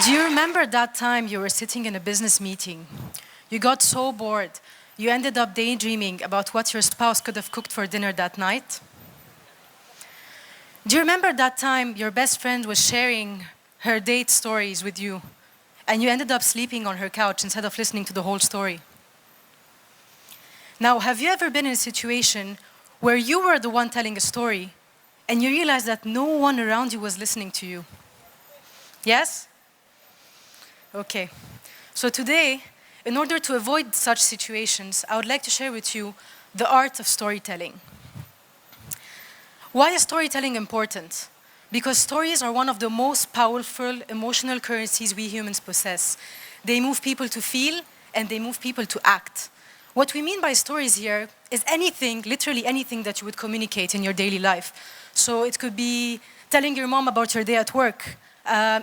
Do you remember that time you were sitting in a business meeting? You got so bored, you ended up daydreaming about what your spouse could have cooked for dinner that night? Do you remember that time your best friend was sharing her date stories with you, and you ended up sleeping on her couch instead of listening to the whole story? Now, have you ever been in a situation where you were the one telling a story, and you realized that no one around you was listening to you? Yes? Okay. So today, in order to avoid such situations, I would like to share with you the art of storytelling. Why is storytelling important? Because stories are one of the most powerful emotional currencies we humans possess. They move people to feel, and they move people to act. What we mean by stories here is anything, literally anything that you would communicate in your daily life. So it could be telling your mom about your day at work,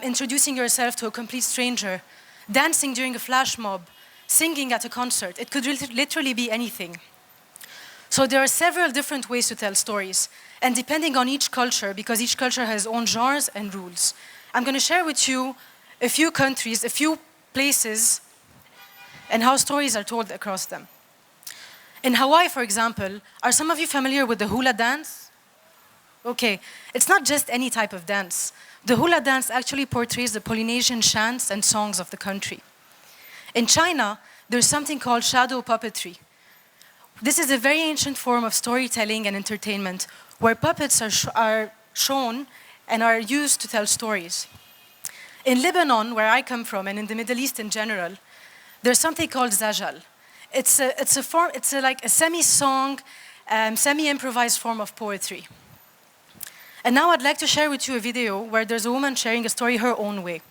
introducing yourself to a complete stranger, dancing during a flash mob, singing at a concert. It could literally be anything. So there are several different ways to tell stories, and depending on each culture, because each culture has its own genres and rules. I'm going to share with you a few countries, a few places, and how stories are told across them. In Hawaii, for example, are some of you familiar with the hula dance? Okay, it's not just any type of dance. The hula dance actually portrays the Polynesian chants and songs of the country. In China, there's something called shadow puppetry. This is a very ancient form of storytelling and entertainment where puppets are shown and are used to tell stories. In Lebanon, where I come from, and in the Middle East in general, there's something called zajal. It's like a semi-song, semi-improvised form of poetry. And now I'd like to share with you a video where there's a woman sharing a story her own way.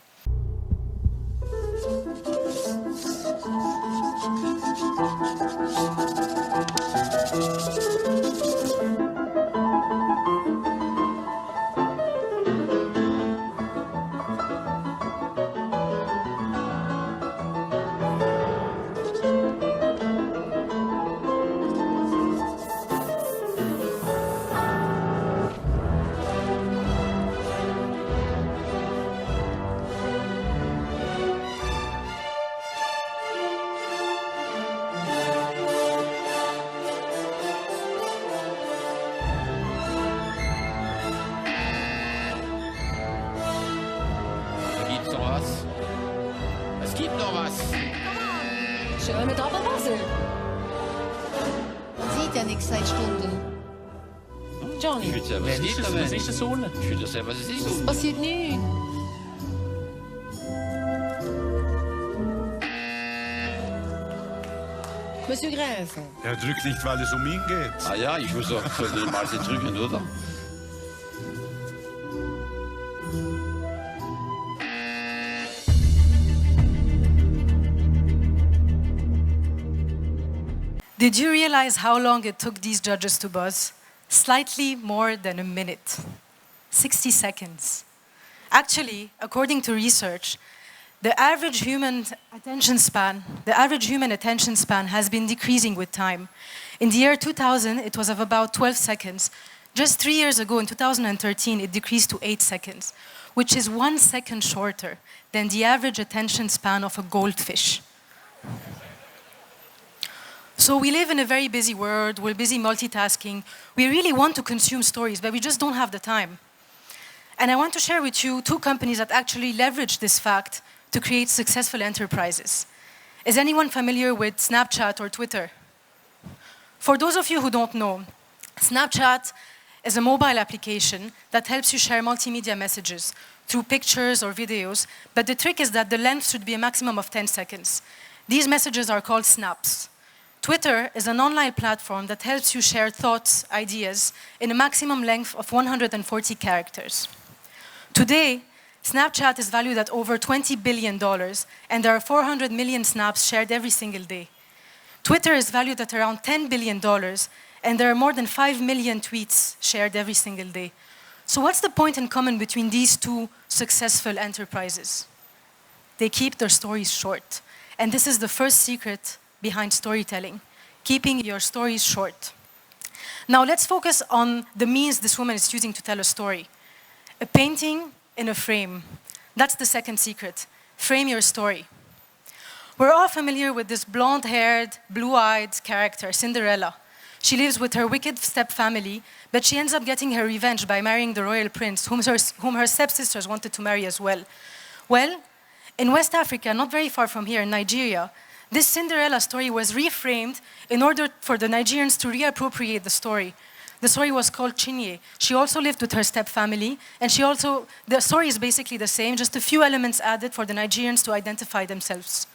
Es gibt noch was. Schöne Doppelpuzzle. Sieht ja nichts seit Stunden. Johnny, Ich will Was ist das? Was ist das unten? Ich will das was es ist. es passiert nichts. Monsieur Gräfe. Er drückt nicht, weil es um ihn geht. Ah ja, ich muss doch mal sie drücken, oder? Did you realize how long it took these judges to buzz? Slightly more than a minute. 60 seconds. Actually, according to research, the average human attention span has been decreasing with time. In the year 2000, it was of about 12 seconds. Just 3 years ago, in 2013, it decreased to 8 seconds, which is 1 second shorter than the average attention span of a goldfish. So we live in a very busy world, we're busy multitasking. We really want to consume stories, but we just don't have the time. And I want to share with you 2 companies that actually leverage this fact to create successful enterprises. Is anyone familiar with Snapchat or Twitter? For those of you who don't know, Snapchat is a mobile application that helps you share multimedia messages through pictures or videos, but the trick is that the length should be a maximum of 10 seconds. These messages are called snaps. Twitter is an online platform that helps you share thoughts, ideas, in a maximum length of 140 characters. Today, Snapchat is valued at over $20 billion, and there are 400 million snaps shared every single day. Twitter is valued at around $10 billion, and there are more than 5 million tweets shared every single day. So what's the point in common between these 2 successful enterprises? They keep their stories short. And this is the first secret behind storytelling, keeping your stories short. Now let's focus on the means this woman is using to tell a story. A painting in a frame. That's the second secret. frame your story. We're all familiar with this blonde-haired, blue-eyed character, Cinderella. She lives with her wicked stepfamily, but she ends up getting her revenge by marrying the royal prince, whom her stepsisters wanted to marry as well. Well, in West Africa, not very far from here, in Nigeria, this Cinderella story was reframed in order for the Nigerians to reappropriate the story. The story was called Chinye. She also lived with her stepfamily, and the story is basically the same, just a few elements added for the Nigerians to identify themselves.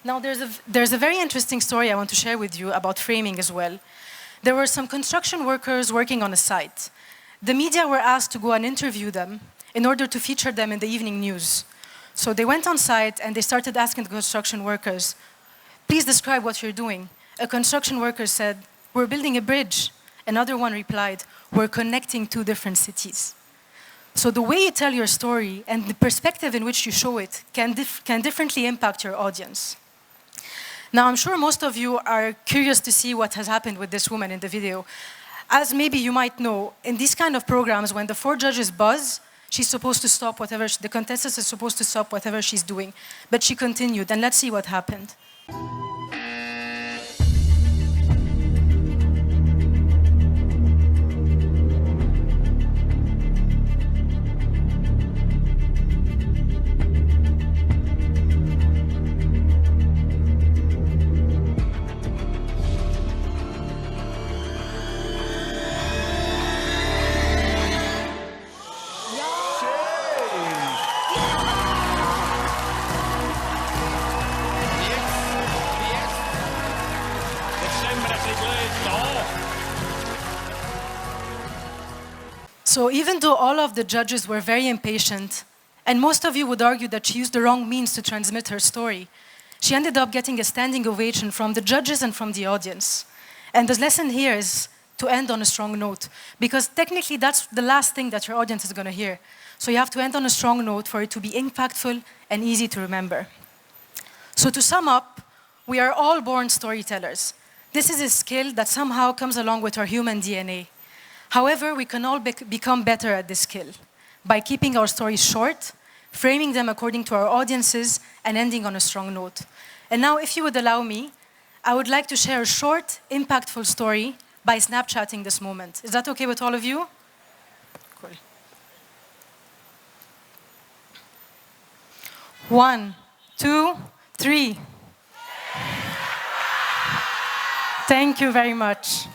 Now, there's a very interesting story I want to share with you about framing as well. There were some construction workers working on a site. The media were asked to go and interview them in order to feature them in the evening news. So they went on site and they started asking the construction workers, please describe what you're doing. A construction worker said, we're building a bridge. Another one replied, we're connecting two different cities. So the way you tell your story and the perspective in which you show it can differently impact your audience. Now, I'm sure most of you are curious to see what has happened with this woman in the video. As maybe you might know, in these kind of programs, when the 4 judges buzz, she's supposed to stop whatever, the contestant is supposed to stop whatever she's doing. But she continued, and let's see what happened. So even though all of the judges were very impatient, and most of you would argue that she used the wrong means to transmit her story, she ended up getting a standing ovation from the judges and from the audience. And the lesson here is to end on a strong note, because technically that's the last thing that your audience is going to hear. So you have to end on a strong note for it to be impactful and easy to remember. So to sum up, we are all born storytellers. This is a skill that somehow comes along with our human DNA. However, we can all become better at this skill by keeping our stories short, framing them according to our audiences, and ending on a strong note. And now, if you would allow me, I would like to share a short, impactful story by Snapchatting this moment. Is that okay with all of you? Cool. 1, 2, 3. Thank you very much.